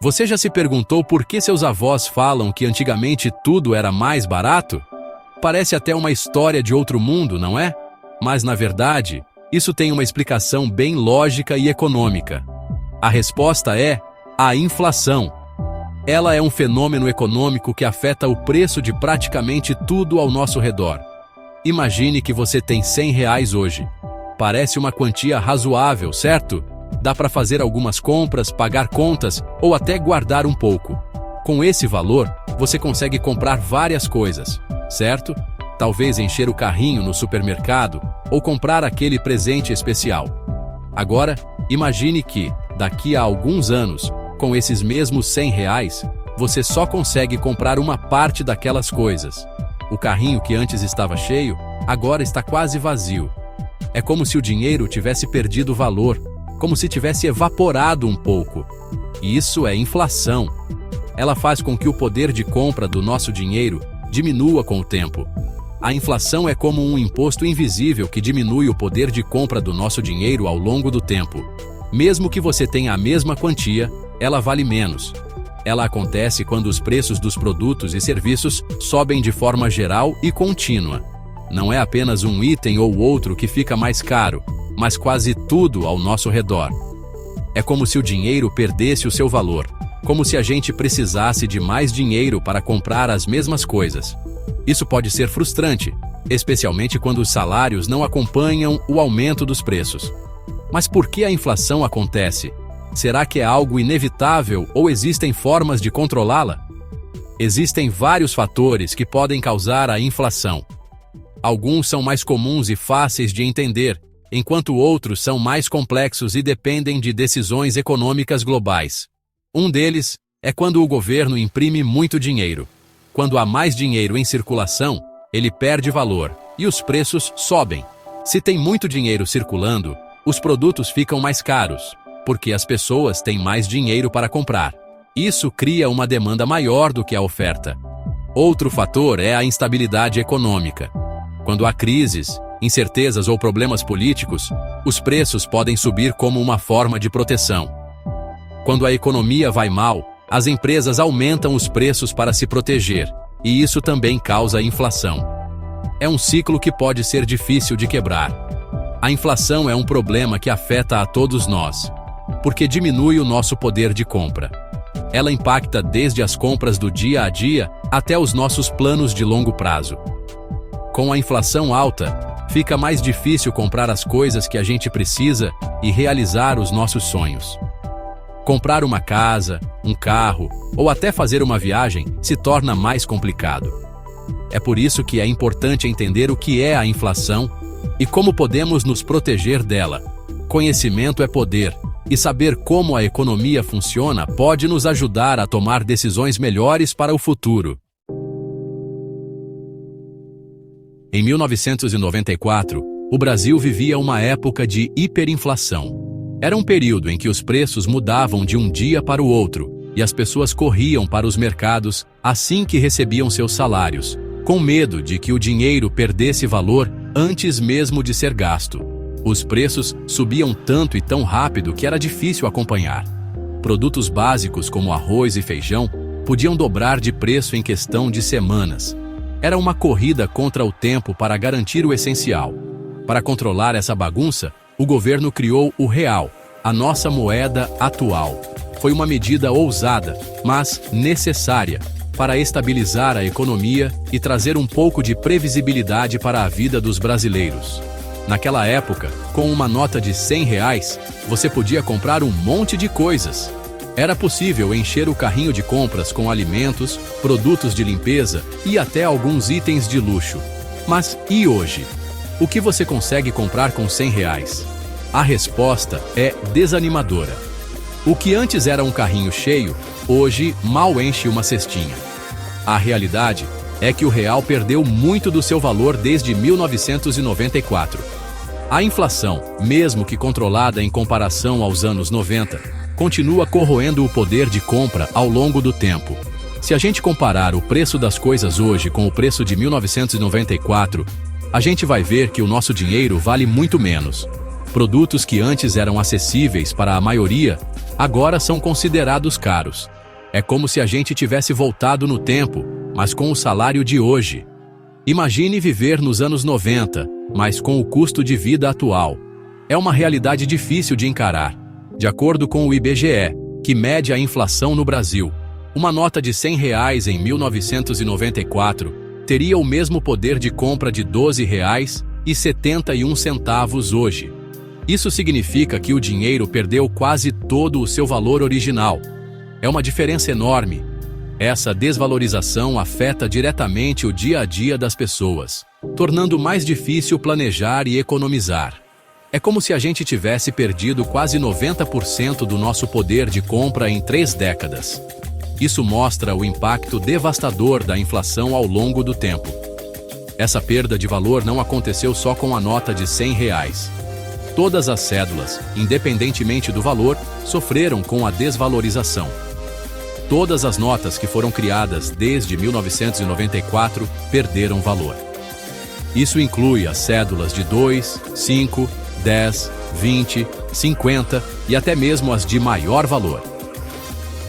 Você já se perguntou por que seus avós falam que antigamente tudo era mais barato? Parece até uma história de outro mundo, não é? Mas, na verdade, isso tem uma explicação bem lógica e econômica. A resposta é a inflação. Ela é um fenômeno econômico que afeta o preço de praticamente tudo ao nosso redor. Imagine que você tem R$ 100 hoje. Parece uma quantia razoável, certo? Dá para fazer algumas compras, pagar contas ou até guardar um pouco. Com esse valor, você consegue comprar várias coisas, certo? Talvez encher o carrinho no supermercado ou comprar aquele presente especial. Agora, imagine que, daqui a alguns anos, com esses mesmos R$ 100, você só consegue comprar uma parte daquelas coisas. O carrinho que antes estava cheio, agora está quase vazio. É como se o dinheiro tivesse perdido valor, como se tivesse evaporado um pouco. E isso é inflação. Ela faz com que o poder de compra do nosso dinheiro diminua com o tempo. A inflação é como um imposto invisível que diminui o poder de compra do nosso dinheiro ao longo do tempo. Mesmo que você tenha a mesma quantia, ela vale menos. Ela acontece quando os preços dos produtos e serviços sobem de forma geral e contínua. Não é apenas um item ou outro que fica mais caro, mas quase tudo ao nosso redor. É como se o dinheiro perdesse o seu valor, como se a gente precisasse de mais dinheiro para comprar as mesmas coisas. Isso pode ser frustrante, especialmente quando os salários não acompanham o aumento dos preços. Mas por que a inflação acontece? Será que é algo inevitável ou existem formas de controlá-la? Existem vários fatores que podem causar a inflação. Alguns são mais comuns e fáceis de entender, enquanto outros são mais complexos e dependem de decisões econômicas globais. Um deles é quando o governo imprime muito dinheiro. Quando há mais dinheiro em circulação, ele perde valor e os preços sobem. Se tem muito dinheiro circulando, os produtos ficam mais caros, porque as pessoas têm mais dinheiro para comprar. Isso cria uma demanda maior do que a oferta. Outro fator é a instabilidade econômica. Quando há crises, incertezas ou problemas políticos, os preços podem subir como uma forma de proteção. Quando a economia vai mal, as empresas aumentam os preços para se proteger, e isso também causa inflação. É um ciclo que pode ser difícil de quebrar. A inflação é um problema que afeta a todos nós, porque diminui o nosso poder de compra. Ela impacta desde as compras do dia a dia até os nossos planos de longo prazo. Com a inflação alta, fica mais difícil comprar as coisas que a gente precisa e realizar os nossos sonhos. Comprar uma casa, um carro ou até fazer uma viagem se torna mais complicado. É por isso que é importante entender o que é a inflação e como podemos nos proteger dela. Conhecimento é poder, e saber como a economia funciona pode nos ajudar a tomar decisões melhores para o futuro. Em 1994, o Brasil vivia uma época de hiperinflação. Era um período em que os preços mudavam de um dia para o outro e as pessoas corriam para os mercados assim que recebiam seus salários, com medo de que o dinheiro perdesse valor antes mesmo de ser gasto. Os preços subiam tanto e tão rápido que era difícil acompanhar. Produtos básicos como arroz e feijão podiam dobrar de preço em questão de semanas. Era uma corrida contra o tempo para garantir o essencial. Para controlar essa bagunça, o governo criou o real, a nossa moeda atual. Foi uma medida ousada, mas necessária, para estabilizar a economia e trazer um pouco de previsibilidade para a vida dos brasileiros. Naquela época, com uma nota de R$ 100, você podia comprar um monte de coisas. Era possível encher o carrinho de compras com alimentos, produtos de limpeza e até alguns itens de luxo. Mas e hoje? O que você consegue comprar com R$ 100? A resposta é desanimadora. O que antes era um carrinho cheio, hoje mal enche uma cestinha. A realidade é que o real perdeu muito do seu valor desde 1994. A inflação, mesmo que controlada em comparação aos anos 90, continua corroendo o poder de compra ao longo do tempo. Se a gente comparar o preço das coisas hoje com o preço de 1994, a gente vai ver que o nosso dinheiro vale muito menos. Produtos que antes eram acessíveis para a maioria, agora são considerados caros. É como se a gente tivesse voltado no tempo, mas com o salário de hoje. Imagine viver nos anos 90, mas com o custo de vida atual. É uma realidade difícil de encarar. De acordo com o IBGE, que mede a inflação no Brasil, uma nota de R$100 em 1994 teria o mesmo poder de compra de R$12,71 hoje. Isso significa que o dinheiro perdeu quase todo o seu valor original. É uma diferença enorme. Essa desvalorização afeta diretamente o dia a dia das pessoas, tornando mais difícil planejar e economizar. É como se a gente tivesse perdido quase 90% do nosso poder de compra em 3 décadas. Isso mostra o impacto devastador da inflação ao longo do tempo. Essa perda de valor não aconteceu só com a nota de R$100. Todas as cédulas, independentemente do valor, sofreram com a desvalorização. Todas as notas que foram criadas desde 1994 perderam valor. Isso inclui as cédulas de 2, 5, 10, 20, 50 e até mesmo as de maior valor.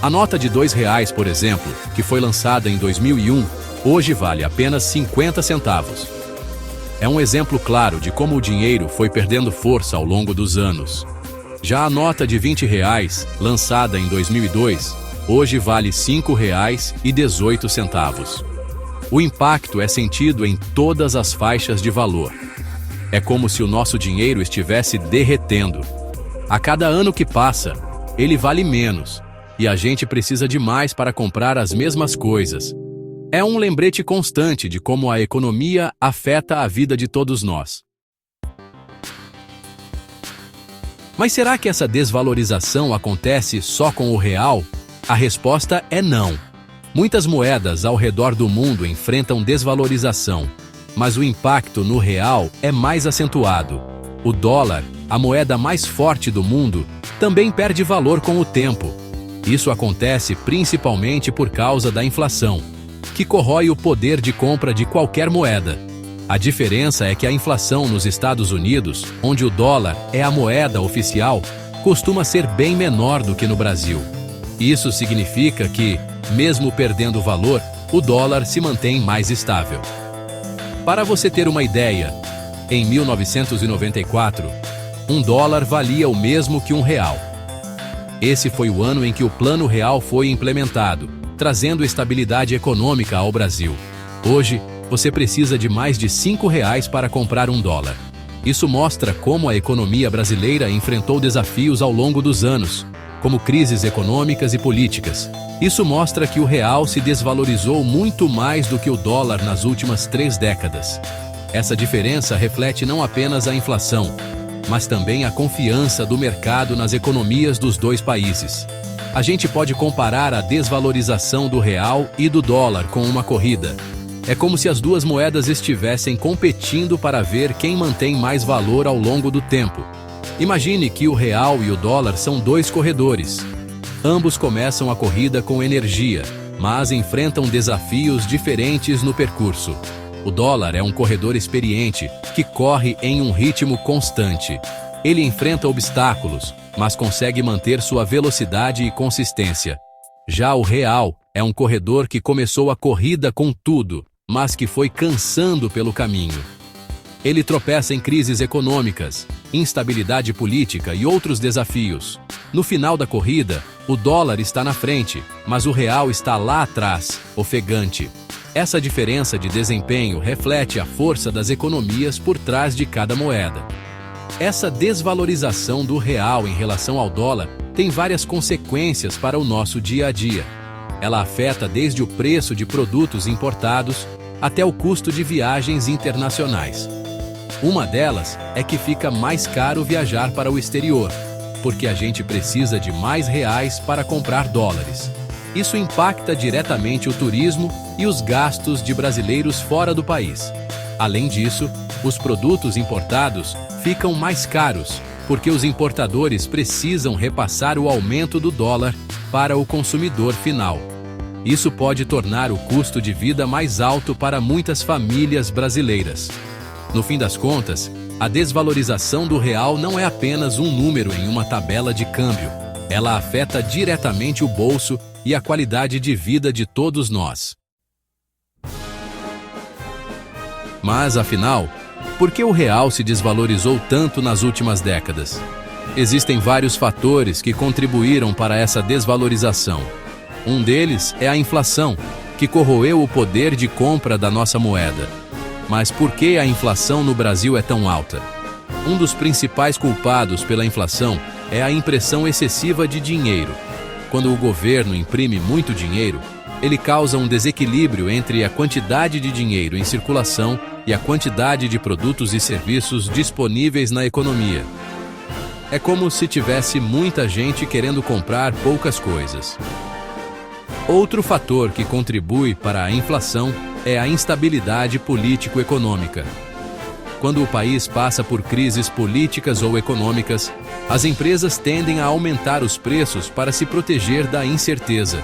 A nota de R$2, por exemplo, que foi lançada em 2001, hoje vale apenas 50 centavos. É um exemplo claro de como o dinheiro foi perdendo força ao longo dos anos. Já a nota de R$20, lançada em 2002, hoje vale R$5,18. O impacto é sentido em todas as faixas de valor. É como se o nosso dinheiro estivesse derretendo. A cada ano que passa, ele vale menos, e a gente precisa de mais para comprar as mesmas coisas. É um lembrete constante de como a economia afeta a vida de todos nós. Mas será que essa desvalorização acontece só com o real? A resposta é não. Muitas moedas ao redor do mundo enfrentam desvalorização, mas o impacto no real é mais acentuado. O dólar, a moeda mais forte do mundo, também perde valor com o tempo. Isso acontece principalmente por causa da inflação, que corrói o poder de compra de qualquer moeda. A diferença é que a inflação nos Estados Unidos, onde o dólar é a moeda oficial, costuma ser bem menor do que no Brasil. Isso significa que, mesmo perdendo valor, o dólar se mantém mais estável. Para você ter uma ideia, em 1994, $1 valia o mesmo que R$1. Esse foi o ano em que o Plano Real foi implementado, trazendo estabilidade econômica ao Brasil. Hoje, você precisa de mais de R$5 para comprar $1. Isso mostra como a economia brasileira enfrentou desafios ao longo dos anos, como crises econômicas e políticas. Isso mostra que o real se desvalorizou muito mais do que o dólar nas últimas 3 décadas. Essa diferença reflete não apenas a inflação, mas também a confiança do mercado nas economias dos dois países. A gente pode comparar a desvalorização do real e do dólar com uma corrida. É como se as duas moedas estivessem competindo para ver quem mantém mais valor ao longo do tempo. Imagine que o real e o dólar são 2 corredores. Ambos começam a corrida com energia, mas enfrentam desafios diferentes no percurso. O dólar é um corredor experiente que corre em um ritmo constante. Ele enfrenta obstáculos, mas consegue manter sua velocidade e consistência. Já o real é um corredor que começou a corrida com tudo, mas que foi cansando pelo caminho. Ele tropeça em crises econômicas, instabilidade política e outros desafios. No final da corrida, o dólar está na frente, mas o real está lá atrás, ofegante. Essa diferença de desempenho reflete a força das economias por trás de cada moeda. Essa desvalorização do real em relação ao dólar tem várias consequências para o nosso dia a dia. Ela afeta desde o preço de produtos importados até o custo de viagens internacionais. Uma delas é que fica mais caro viajar para o exterior, porque a gente precisa de mais reais para comprar dólares. Isso impacta diretamente o turismo e os gastos de brasileiros fora do país. Além disso, os produtos importados ficam mais caros, porque os importadores precisam repassar o aumento do dólar para o consumidor final. Isso pode tornar o custo de vida mais alto para muitas famílias brasileiras. No fim das contas, a desvalorização do real não é apenas um número em uma tabela de câmbio. Ela afeta diretamente o bolso e a qualidade de vida de todos nós. Mas, afinal, por que o real se desvalorizou tanto nas últimas décadas? Existem vários fatores que contribuíram para essa desvalorização. Um deles é a inflação, que corroeu o poder de compra da nossa moeda. Mas por que a inflação no Brasil é tão alta? Um dos principais culpados pela inflação é a impressão excessiva de dinheiro. Quando o governo imprime muito dinheiro, ele causa um desequilíbrio entre a quantidade de dinheiro em circulação e a quantidade de produtos e serviços disponíveis na economia. É como se tivesse muita gente querendo comprar poucas coisas. Outro fator que contribui para a inflação é a instabilidade político-econômica. Quando o país passa por crises políticas ou econômicas, as empresas tendem a aumentar os preços para se proteger da incerteza.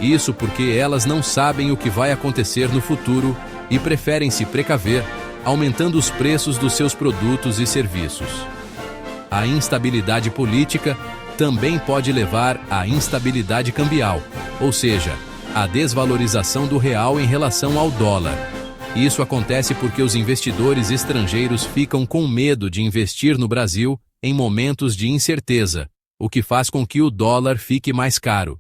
Isso porque elas não sabem o que vai acontecer no futuro e preferem se precaver, aumentando os preços dos seus produtos e serviços. A instabilidade política também pode levar à instabilidade cambial, ou seja, à desvalorização do real em relação ao dólar. Isso acontece porque os investidores estrangeiros ficam com medo de investir no Brasil em momentos de incerteza, o que faz com que o dólar fique mais caro.